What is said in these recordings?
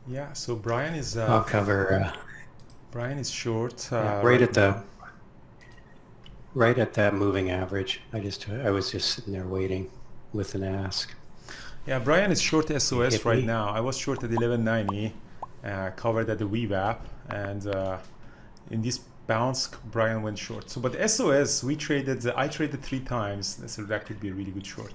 Yeah, so Brian is I'll cover short yeah, right now. right at that moving average. I was just sitting there waiting with an ask. Yeah, Brian is short It SOS hit right me. now. I was short at 1190, covered at the VWAP, and in this bounce, Brian went short. So, but SOS, I traded 3 times, so that could be a really good short.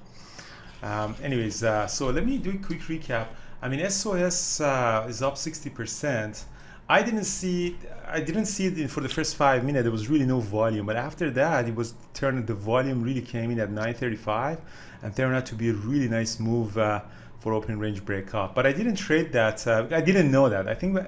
Anyways, so let me do a quick recap. I mean, SOS is up 60%. I didn't see it for the first 5 minutes. There was really no volume, but after that, the volume really came in at 935, and turned out to be a really nice move for open range breakup. But I didn't trade that. I didn't know that. I think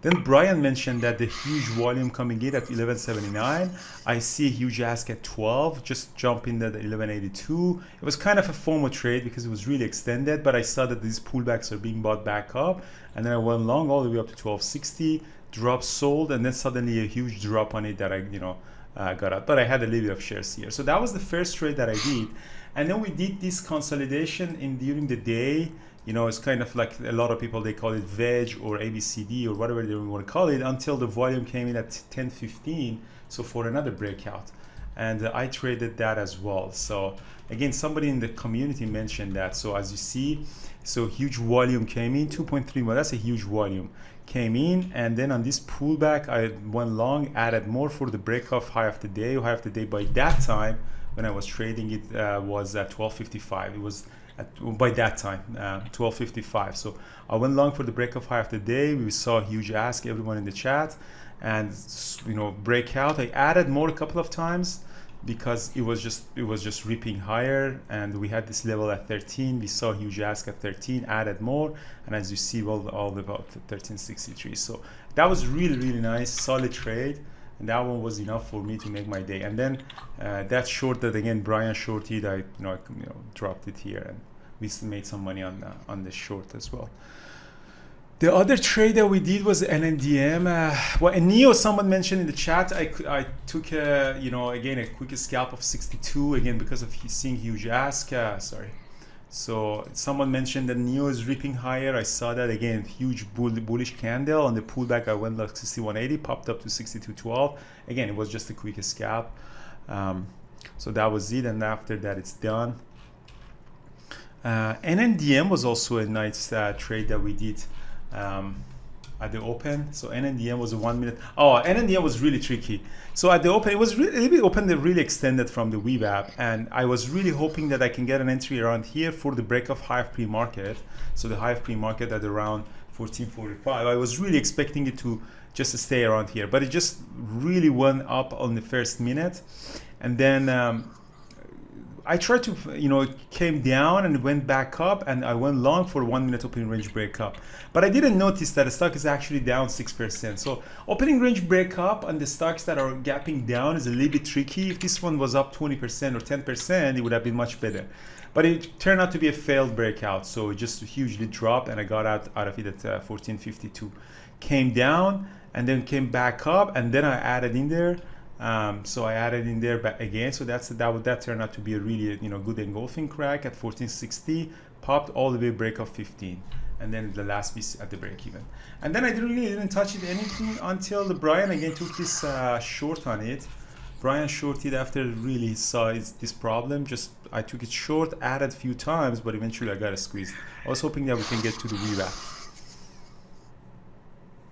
then Brian mentioned that the huge volume coming in at 1179. I see a huge ask at 12, just jump in at 1182. It was kind of a FOMO trade because it was really extended, but I saw that these pullbacks are being bought back up. And then I went long all the way up to 1260, drop sold, and then suddenly a huge drop on it that I got out. But I had a little bit of shares here. So that was the first trade that I did. And then we did this consolidation during the day. It's kind of like a lot of people, they call it veg or ABCD or whatever they want to call it, until the volume came in at 10:15, so for another breakout. And I traded that as well. So again, somebody in the community mentioned that. So as you see, so huge volume came in, 2.3, well, that's a huge volume came in. And then on this pullback, I went long, added more for the breakoff high of the day. High of the day by that time, when I was trading it, was at 1255. It was by that time 1255. So I went long for the break of high of the day. We saw a huge ask, everyone in the chat, and breakout. I added more a couple of times because it was just ripping higher, and we had this level at 13. We saw a huge ask at 13, added more, and as you see, all about 1363. So that was really nice, solid trade, and that one was enough for me to make my day. And then that short that again Brian shorted, I dropped it here, and we still made some money on the short as well. The other trade that we did was NNDM. Well, and Neo, someone mentioned in the chat, I took again a quick scalp of 62 again because of seeing huge ask. Sorry. So someone mentioned that Neo is ripping higher. I saw that again, huge bullish candle on the pullback. I went like 6180, popped up to 6212. Again, it was just a quick scalp. So that was it, and after that, it's done. NNDM was also a nice trade that we did at the open. So NNDM was a 1 minute. Oh, NNDM was really tricky. So at the open, it was really open that really extended from the VWAP, and I was really hoping that I can get an entry around here for the break of high of pre-market. So the high of pre-market at around 1445. I was really expecting it to just stay around here, but it just really went up on the first minute, and then I tried to, it came down and went back up, and I went long for 1 minute opening range breakup. But I didn't notice that the stock is actually down 6%. So opening range breakup on the stocks that are gapping down is a little bit tricky. If this one was up 20% or 10%, it would have been much better. But it turned out to be a failed breakout. So it just hugely dropped, and I got out of it at 1452. Came down and then came back up, and then I added in there. So I added in there back again. So that turned out to be a really good engulfing crack at 1460. Popped all the way break of 15, and then the last piece at the break even. And then I didn't touch it anything until the Brian again took this short on it. Brian shorted after really saw this problem. Just I took it short, added a few times, but eventually I got a squeeze. I was hoping that we can get to the VWAP.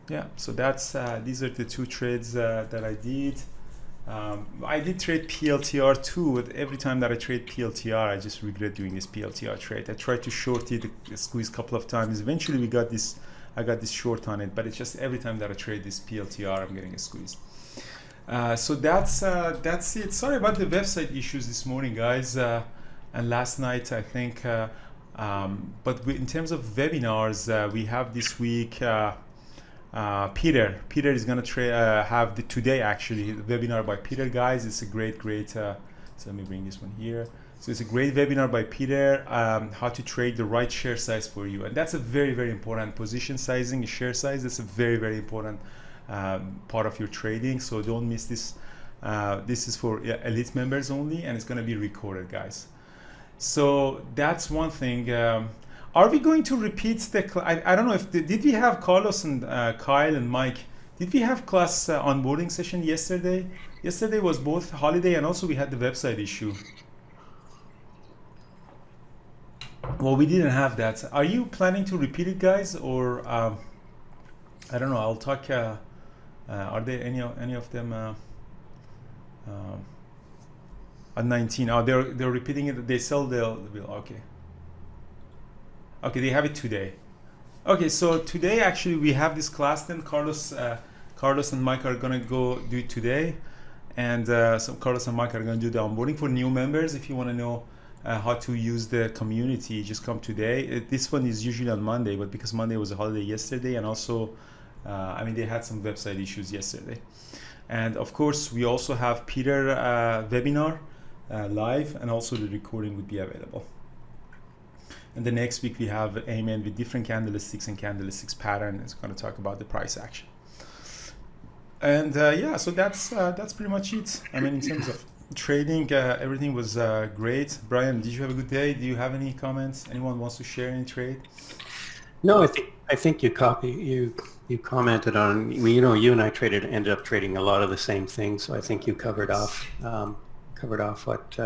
Yeah. So that's these are the two trades that I did. I did trade PLTR too, but every time that I trade PLTR, I just regret doing this PLTR trade. I tried to short it, squeeze a couple of times. Eventually, I got this short on it, but it's just every time that I trade this PLTR, I'm getting a squeeze. So that's it. Sorry about the website issues this morning, guys, and last night, I think. But in terms of webinars, we have this week. Peter is gonna have today actually the webinar by Peter, guys. It's a great so let me bring this one here. So it's a great webinar by Peter, how to trade the right share size for you, and that's a very important position sizing, share size. That's a very important part of your trading, so don't miss this. This is for elite members only, and it's gonna be recorded, guys. So that's one thing. Are we going to repeat I don't know if did we have Carlos and Kyle and Mike? Did we have class onboarding session yesterday? Yesterday was both holiday and also we had the website issue. Well, we didn't have that. Are you planning to repeat it, guys, or I don't know? I'll talk. Are there any of them at 19? Oh, they're repeating it. They sell the okay. Okay, they have it today. Okay, so today actually we have this class. Then Carlos and Mike are gonna go do it today, and so Carlos and Mike are gonna do the onboarding for new members. If you want to know how to use the community, just come today. This one is usually on Monday, but because Monday was a holiday yesterday, and also I mean they had some website issues yesterday. And of course we also have Peter webinar live, and also the recording would be available. And the next week we have Ayman with different candlesticks and candlesticks pattern. It's going to talk about the price action. And yeah, so that's pretty much it. I mean, in terms of trading, everything was great. Brian, did you have a good day? Do you have any comments? Anyone wants to share any trade? No, I think you commented on, you know, you and I ended up trading a lot of the same things. So I think you covered off what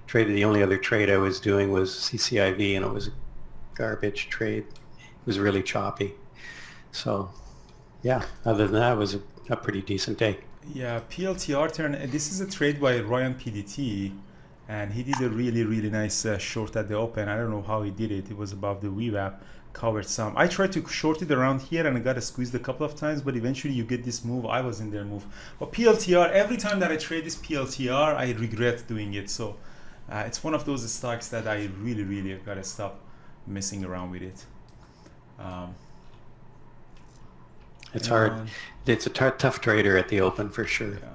traded. The only other trade I was doing was CCIV, and it was a garbage trade. It was really choppy. So yeah, other than that, it was a pretty decent day. Yeah, PLTR turn. This is a trade by Ryan PDT, and he did a really nice short at the open. I don't know how he did it. It was above the VWAP, covered some. I tried to short it around here and I got squeezed a couple of times, but eventually you get this move. I was in their move. But PLTR, every time that I trade this PLTR, I regret doing it. So it's one of those stocks that I really gotta stop messing around with it. It's hard. It's a tough trader at the open for sure. Yeah.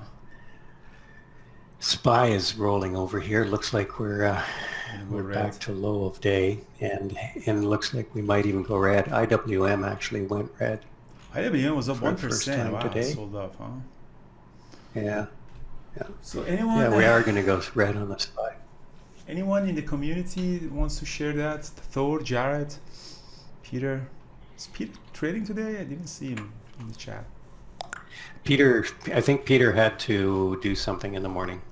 SPY is rolling over here. Looks like we're back to low of day, and looks like we might even go red. IWM actually went red. IWM was up 1%. Wow, today. sold off, huh? Yeah. So anyone? Yeah, we are going to go red on the SPY. Anyone in the community wants to share that? Thor, Jared, Peter. Is Peter trading today? I didn't see him in the chat. Peter, I think Peter had to do something in the morning,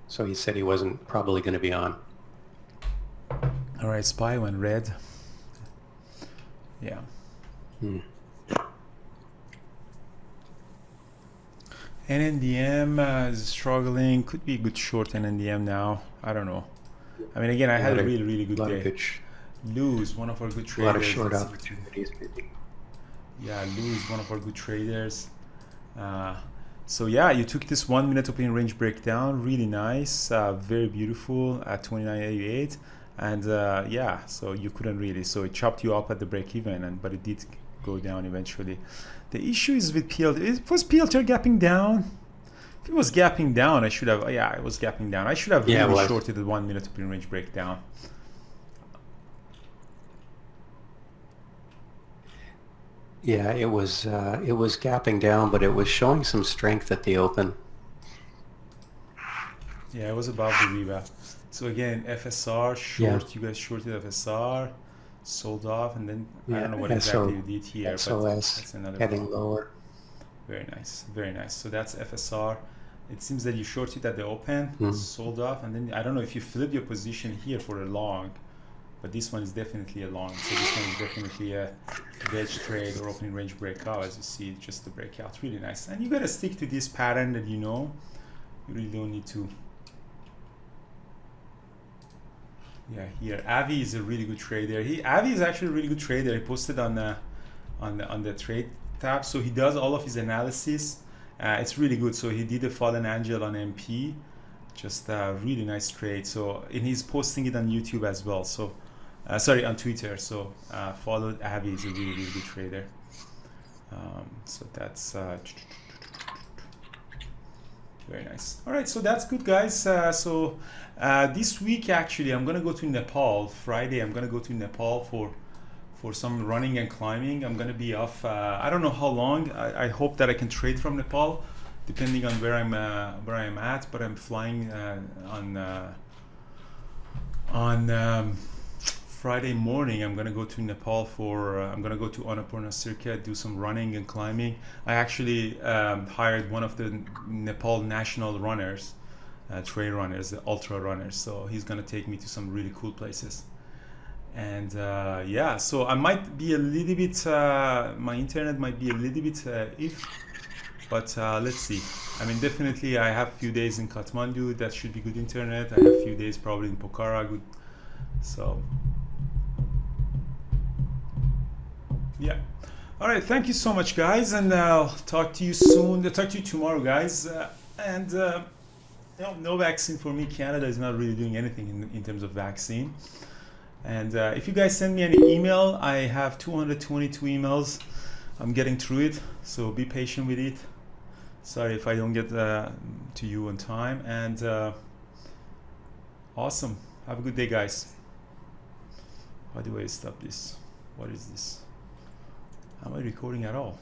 so he said he wasn't probably going to be on. All right, SPY went red. Yeah. NNDM is struggling. Could be a good short NNDM now. I don't know. I mean, again, I had a really good day. Luz, one of our good traders. A lot of short opportunities, maybe. Yeah, Luz, one of our good traders. So yeah, you took this 1 minute opening range breakdown, really nice, very beautiful at 29.88, and yeah, so you couldn't really, so it chopped you up at the break even, but it did go down eventually. The issue is with PLT. Was PLT gapping down? If it was gapping down, I should have. Yeah, it was gapping down. I should have really shorted the 1 minute opening range breakdown. Yeah, it was gapping down, but it was showing some strength at the open. Yeah, it was above the VWAP. So again, FSR short. Yeah. You guys shorted FSR, sold off, and then I don't know what exactly you did here. SOS, but that's another heading lower. Very nice, very nice. So that's FSR. It seems that you shorted at the open, sold off, and then I don't know if you flip your position here for a long. But this one is definitely a long. So this one is definitely a wedge trade or opening range breakout. As you see, just the breakout. Really nice. And you got to stick to this pattern that you know. You really don't need to. Yeah, here. Avi is a really good trader. Avi is actually a really good trader. He posted on the trade tab. So he does all of his analysis. It's really good. So he did a fallen angel on MP. Just a really nice trade. So, and he's posting it on YouTube as well. So sorry, on Twitter. So follow Avi, is a really good trader. So that's very nice. All right, so that's good, guys. So this week actually I'm gonna go to Nepal. Friday I'm gonna go to Nepal for some running and climbing. I'm gonna be off. I don't know how long. I hope that I can trade from Nepal, depending on where I'm at. But I'm flying on Friday morning I'm gonna go to Nepal for I'm gonna go to Annapurna Circuit, do some running and climbing. I actually hired one of the Nepal national runners, trail runners, the ultra runners, so he's gonna take me to some really cool places. And yeah, so I might be a little bit my internet might be a little bit iffy, but let's see. I mean, definitely I have a few days in Kathmandu, that should be good internet. I have a few days probably in Pokhara, good. So yeah. All right, thank you so much, guys, and I'll talk to you soon. I'll talk to you tomorrow, guys. And no vaccine for me. Canada is not really doing anything in terms of vaccine. And if you guys send me an email, I have 222 emails. I'm getting through it, so be patient with it. Sorry if I don't get to you on time. And awesome. Have a good day, guys. How do I stop this? What is this? Am I recording at all?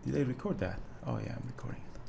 Did I record that? Oh yeah, I'm recording it.